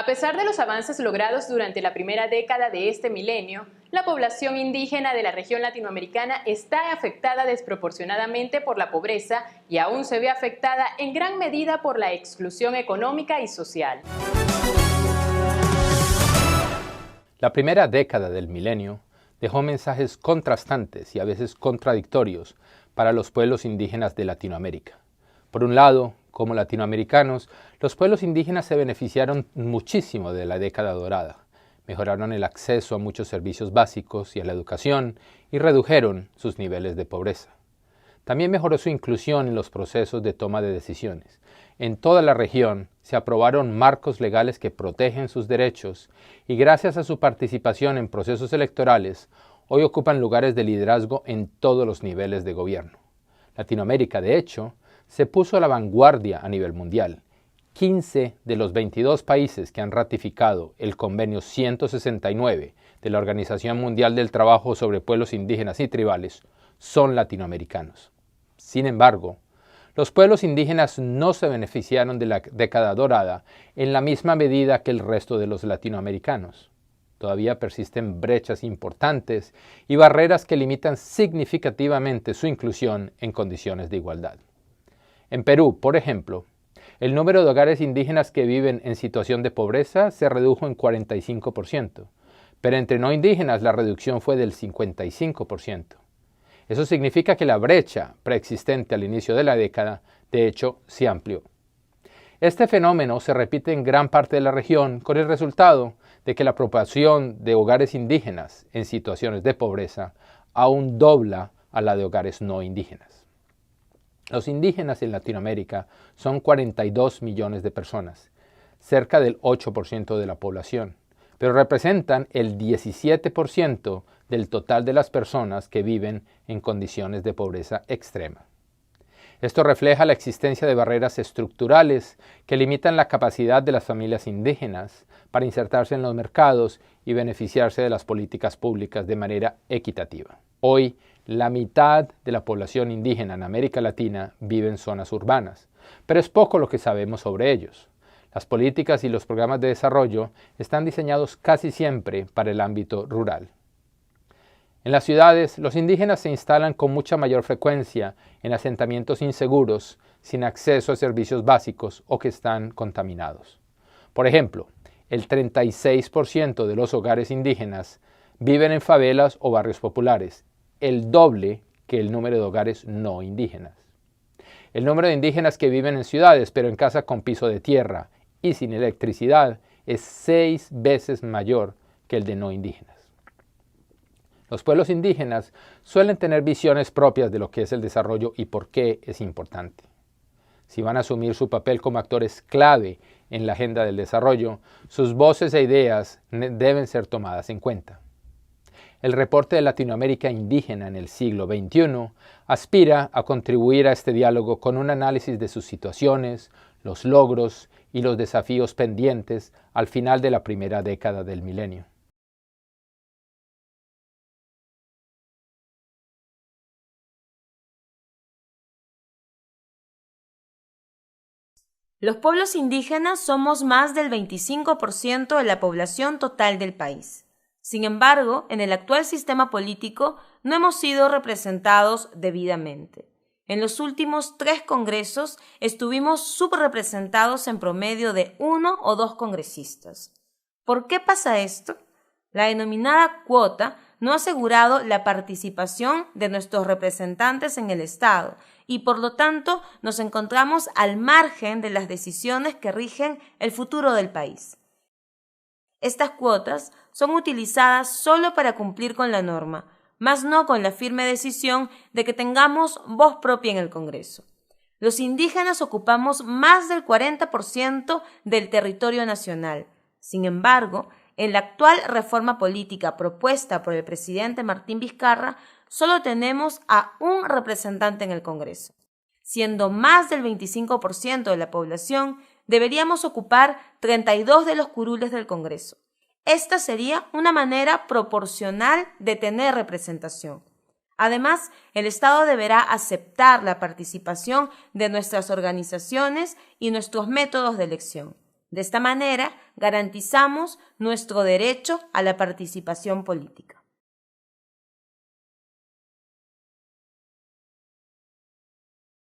A pesar de los avances logrados durante la primera década de este milenio, la población indígena de la región latinoamericana está afectada desproporcionadamente por la pobreza y aún se ve afectada en gran medida por la exclusión económica y social. La primera década del milenio dejó mensajes contrastantes y a veces contradictorios para los pueblos indígenas de Latinoamérica. Por un lado, como latinoamericanos, los pueblos indígenas se beneficiaron muchísimo de la década dorada. Mejoraron el acceso a muchos servicios básicos y a la educación y redujeron sus niveles de pobreza. También mejoró su inclusión en los procesos de toma de decisiones. En toda la región se aprobaron marcos legales que protegen sus derechos y gracias a su participación en procesos electorales, hoy ocupan lugares de liderazgo en todos los niveles de gobierno. Latinoamérica, de hecho, se puso a la vanguardia a nivel mundial. 15 de los 22 países que han ratificado el Convenio 169 de la Organización Mundial del Trabajo sobre Pueblos Indígenas y Tribales son latinoamericanos. Sin embargo, los pueblos indígenas no se beneficiaron de la década dorada en la misma medida que el resto de los latinoamericanos. Todavía persisten brechas importantes y barreras que limitan significativamente su inclusión en condiciones de igualdad. En Perú, por ejemplo, el número de hogares indígenas que viven en situación de pobreza se redujo en 45%, pero entre no indígenas la reducción fue del 55%. Eso significa que la brecha preexistente al inicio de la década, de hecho, se amplió. Este fenómeno se repite en gran parte de la región con el resultado de que la proporción de hogares indígenas en situaciones de pobreza aún dobla a la de hogares no indígenas. Los indígenas en Latinoamérica son 42 millones de personas, cerca del 8% de la población, pero representan el 17% del total de las personas que viven en condiciones de pobreza extrema. Esto refleja la existencia de barreras estructurales que limitan la capacidad de las familias indígenas para insertarse en los mercados y beneficiarse de las políticas públicas de manera equitativa. Hoy, la mitad de la población indígena en América Latina vive en zonas urbanas, pero es poco lo que sabemos sobre ellos. Las políticas y los programas de desarrollo están diseñados casi siempre para el ámbito rural. En las ciudades, los indígenas se instalan con mucha mayor frecuencia en asentamientos inseguros, sin acceso a servicios básicos o que están contaminados. Por ejemplo, el 36% de los hogares indígenas viven en favelas o barrios populares, el doble que el número de hogares no indígenas. El número de indígenas que viven en ciudades, pero en casa con piso de tierra y sin electricidad, es 6 veces mayor que el de no indígenas. Los pueblos indígenas suelen tener visiones propias de lo que es el desarrollo y por qué es importante. Si van a asumir su papel como actores clave en la agenda del desarrollo, sus voces e ideas deben ser tomadas en cuenta. El reporte de Latinoamérica indígena en el siglo XXI aspira a contribuir a este diálogo con un análisis de sus situaciones, los logros y los desafíos pendientes al final de la primera década del milenio. Los pueblos indígenas somos más del 25% de la población total del país. Sin embargo, en el actual sistema político no hemos sido representados debidamente. En los últimos 3 congresos estuvimos subrepresentados en promedio de 1 o 2 congresistas. ¿Por qué pasa esto? La denominada cuota no ha asegurado la participación de nuestros representantes en el Estado y por lo tanto nos encontramos al margen de las decisiones que rigen el futuro del país. Estas cuotas son utilizadas solo para cumplir con la norma, más no con la firme decisión de que tengamos voz propia en el Congreso. Los indígenas ocupamos más del 40% del territorio nacional. Sin embargo, en la actual reforma política propuesta por el presidente Martín Vizcarra, solo tenemos a un representante en el Congreso. Siendo más del 25% de la población, deberíamos ocupar 32 de los curules del Congreso. Esta sería una manera proporcional de tener representación. Además, el Estado deberá aceptar la participación de nuestras organizaciones y nuestros métodos de elección. De esta manera, garantizamos nuestro derecho a la participación política.